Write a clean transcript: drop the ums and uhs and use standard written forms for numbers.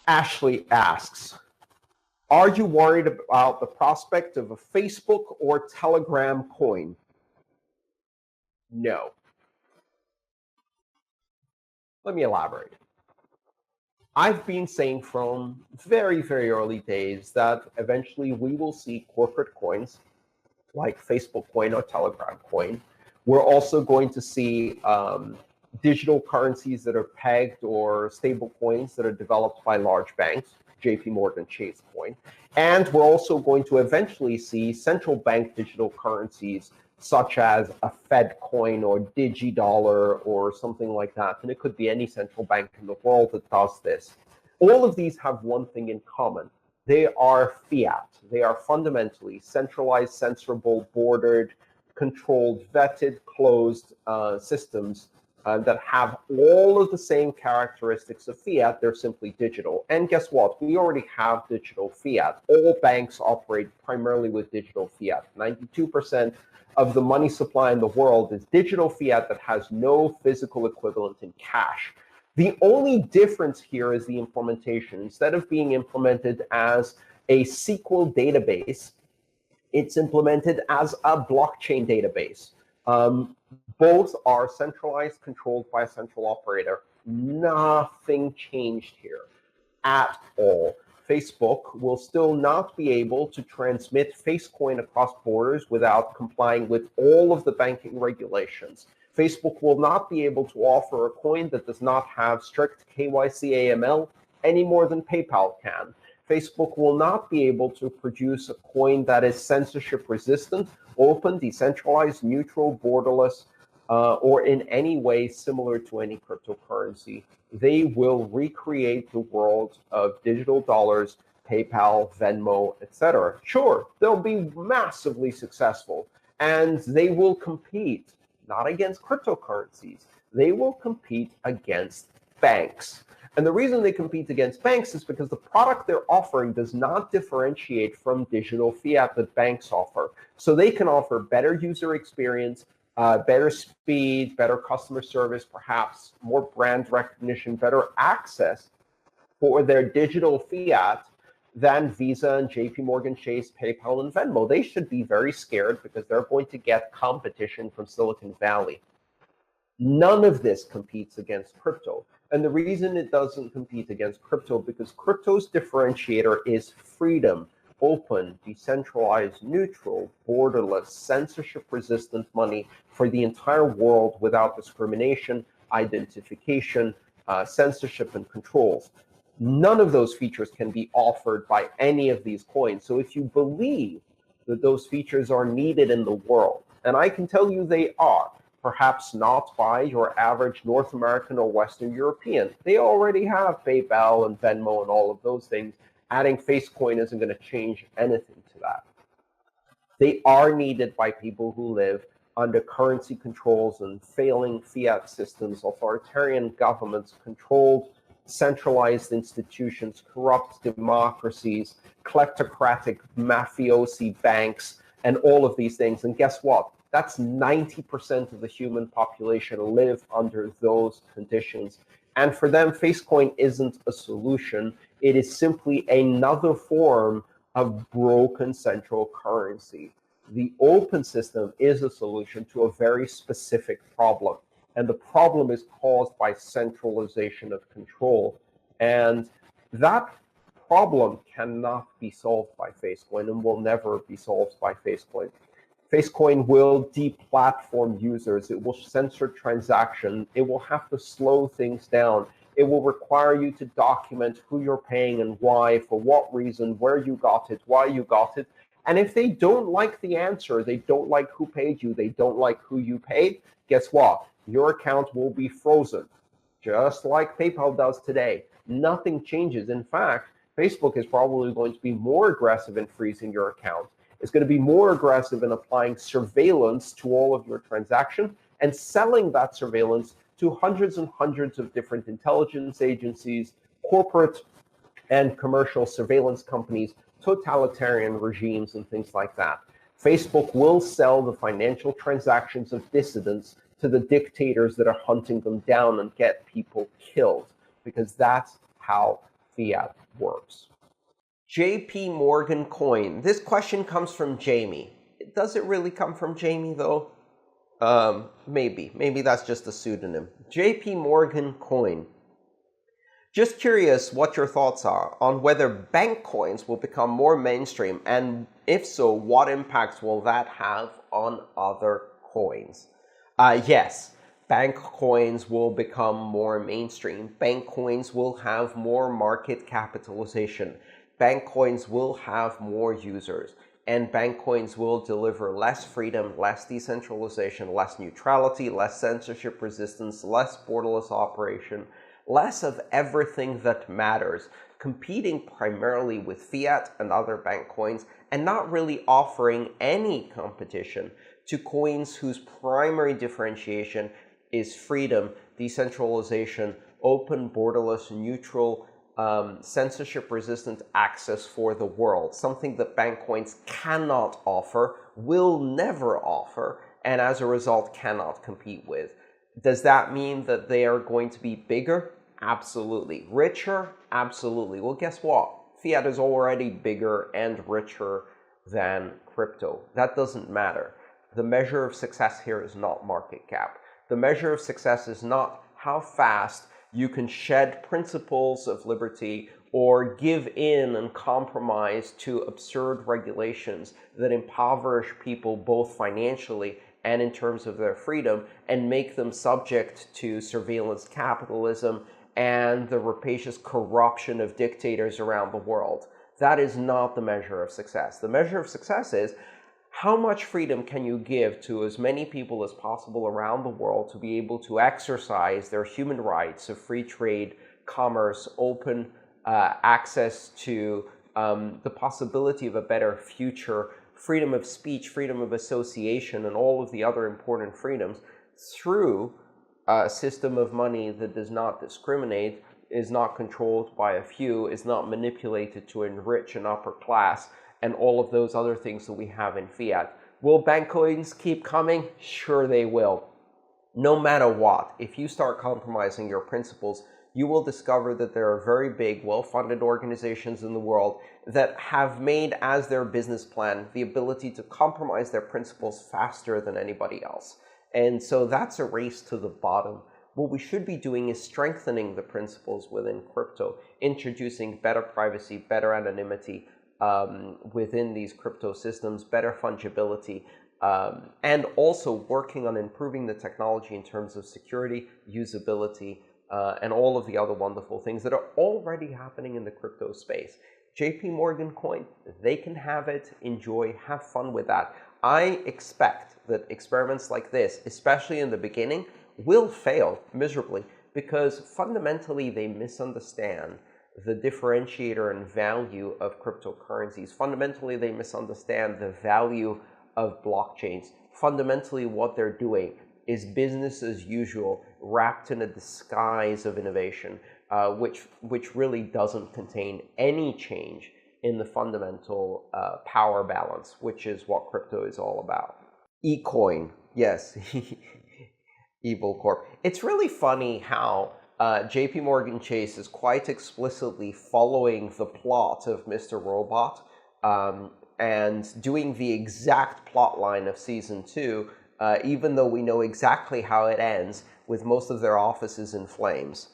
Ashley asks, are you worried about the prospect of a Facebook or Telegram coin? No. Let me elaborate. I've been saying from very, very early days that eventually we will see corporate coins like Facebook coin or Telegram coin. We're also going to see digital currencies that are pegged or stable coins that are developed by large banks, JP Chase coin. And we're also going to eventually see central bank digital currencies such as a Fed coin or DigiDollar or something like that. And it could be any central bank in the world that does this. All of these have one thing in common. They are fiat. They are fundamentally centralized, censorable, bordered, controlled, vetted, closed systems that have all of the same characteristics of fiat. They're simply digital. And guess what? We already have digital fiat. All banks operate primarily with digital fiat. 92% of the money supply in the world is digital fiat that has no physical equivalent in cash. The only difference here is the implementation. Instead of being implemented as a SQL database, it's implemented as a blockchain database. Both are centralized, controlled by a central operator. Nothing changed here at all. Facebook will still not be able to transmit FaceCoin across borders without complying with all of the banking regulations. Facebook will not be able to offer a coin that does not have strict KYC AML any more than PayPal can. Facebook will not be able to produce a coin that is censorship resistant, open, decentralized, neutral, borderless, or in any way similar to any cryptocurrency. They will recreate the world of digital dollars, PayPal, Venmo, etc. Sure, they'll be massively successful, and they will compete not against cryptocurrencies. They will compete against banks. And the reason they compete against banks is because the product they're offering does not differentiate from digital fiat that banks offer. So they can offer better user experience, better speed, better customer service, perhaps more brand recognition, better access for their digital fiat than Visa and JP Chase, PayPal, and Venmo. They should be very scared because they're going to get competition from Silicon Valley. None of this competes against crypto. And the reason it doesn't compete against crypto, because crypto's differentiator is freedom, open, decentralized, neutral, borderless, censorship-resistant money for the entire world without discrimination, identification, censorship, and controls. None of those features can be offered by any of these coins. So if you believe that those features are needed in the world, and I can tell you they are, perhaps not by your average North American or Western European. They already have PayPal and Venmo and all of those things. Adding FaceCoin isn't going to change anything to that. They are needed by people who live under currency controls and failing fiat systems, authoritarian governments, controlled centralized institutions, corrupt democracies, kleptocratic mafiosi banks, and all of these things. And guess what? That's 90% of the human population live under those conditions. And for them, FaceCoin isn't a solution. It is simply another form of broken central currency. The open system is a solution to a very specific problem. And the problem is caused by centralization of control. And that problem cannot be solved by FaceCoin and will never be solved by FaceCoin. FaceCoin will deplatform users. It will censor transactions. It will have to slow things down. It will require you to document who you're paying and why, for what reason, where you got it, why you got it. And if they don't like the answer, they don't like who paid you, they don't like who you paid, guess what? Your account will be frozen, just like PayPal does today. Nothing changes. In fact, Facebook is probably going to be more aggressive in freezing your account. It's going to be more aggressive in applying surveillance to all of your transactions and selling that surveillance to hundreds and hundreds of different intelligence agencies, corporate and commercial surveillance companies, totalitarian regimes, and things like that. Facebook will sell the financial transactions of dissidents to the dictators that are hunting them down and get people killed, because that's how fiat works. JP Morgan coin. This question comes from Jamie. Does it really come from Jamie, though? Maybe. Maybe that's just a pseudonym. JP Morgan coin. Just curious what your thoughts are on whether bank coins will become more mainstream, and if so, what impacts will that have on other coins? Yes, bank coins will become more mainstream. Bank coins will have more market capitalization. Bank coins will have more users. And bank coins will deliver less freedom, less decentralization, less neutrality, less censorship resistance, less borderless operation, less of everything that matters, competing primarily with fiat and other bank coins, and not really offering any competition to coins whose primary differentiation is freedom, decentralization, open, borderless, neutral, censorship-resistant access for the world, something that bank coins cannot offer, will never offer, and as a result cannot compete with. Does that mean that they are going to be bigger? Absolutely. Richer? Absolutely. Well, guess what? Fiat is already bigger and richer than crypto. That doesn't matter. The measure of success here is not market cap. The measure of success is not how fast you can shed principles of liberty or give in and compromise to absurd regulations that impoverish people both financially and in terms of their freedom and make them subject to surveillance capitalism and the rapacious corruption of dictators around the world. That is not the measure of success. The measure of success is how much freedom can you give to as many people as possible around the world to be able to exercise their human rights of free trade, commerce, open access to the possibility of a better future, freedom of speech, freedom of association, and all of the other important freedoms through a system of money that does not discriminate, is not controlled by a few, is not manipulated to enrich an upper class, and all of those other things that we have in fiat. Will bank coins keep coming? Sure they will. No matter what, if you start compromising your principles, you will discover that there are very big, well-funded organizations in the world that have made as their business plan the ability to compromise their principles faster than anybody else. And so that's a race to the bottom. What we should be doing is strengthening the principles within crypto, introducing better privacy, better anonymity, within these crypto systems, better fungibility, and also working on improving the technology in terms of security, usability, and all of the other wonderful things that are already happening in the crypto space. JP Morgan coin, they can have it, enjoy, have fun with that. I expect that experiments like this, especially in the beginning, will fail miserably because fundamentally they misunderstand the differentiator and value of cryptocurrencies. Fundamentally, they misunderstand the value of blockchains. Fundamentally, what they're doing is business as usual, wrapped in a disguise of innovation, which really doesn't contain any change in the fundamental power balance, which is what crypto is all about. eCoin, yes, Evil Corp. It's really funny how JP Morgan Chase is quite explicitly following the plot of Mr. Robot and doing the exact plot line of Season 2, even though we know exactly how it ends with most of their offices in flames.